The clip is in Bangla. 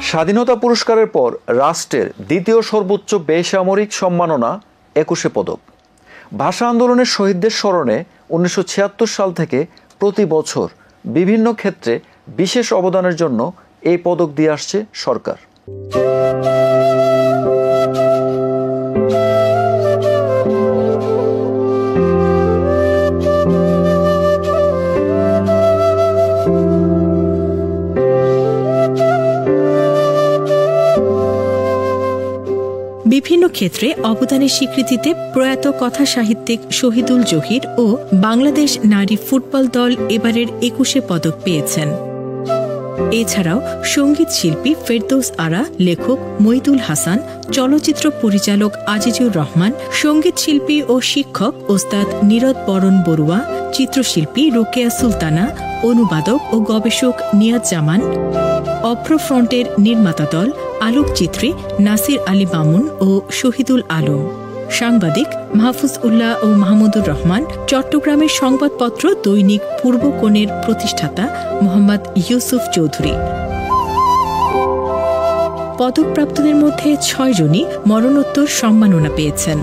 স্বাধীনতা পুরস্কারের পর রাষ্ট্রের দ্বিতীয় সর্বোচ্চ বেসামরিক সম্মাননা ২১ পদক। ভাষা আন্দোলনের শহীদদের স্মরণে ১৯৭৬ সাল থেকে প্রতি বছর বিভিন্ন ক্ষেত্রে বিশেষ অবদানের জন্য এই পদক দিয়ে আসছে সরকার। বিভিন্ন ক্ষেত্রে অবদানের স্বীকৃতিতে প্রয়াত কথা সাহিত্যিক শহীদুল জহির ও বাংলাদেশ নারী ফুটবল দল এবারের ২১ পদক পেয়েছেন। এছাড়াও সঙ্গীত শিল্পী ফেরদৌস আরা, লেখক মইদুল হাসান, চলচ্চিত্র পরিচালক আজিজুর রহমান, সঙ্গীত শিল্পী ও শিক্ষক ওস্তাদ নীরদ বরণ বড়ুয়া, চিত্রশিল্পী রোকেয়া সুলতানা, অনুবাদক ও গবেষক নিয়াজ জামান, অভ্রফ্রন্টের নির্মাতা দল, আলোকচিত্রী নাসির আলী মামুন ও শহীদুল আলম, সাংবাদিক মাহফুজ উল্লাহ ও মাহমুদুর রহমান, চট্টগ্রামের সংবাদপত্র দৈনিক পূর্বকোণের প্রতিষ্ঠাতা মোহাম্মদ ইউসুফ চৌধুরী। পদকপ্রাপ্তদের মধ্যে ৬ জনই মরণোত্তর সম্মাননা পেয়েছেন।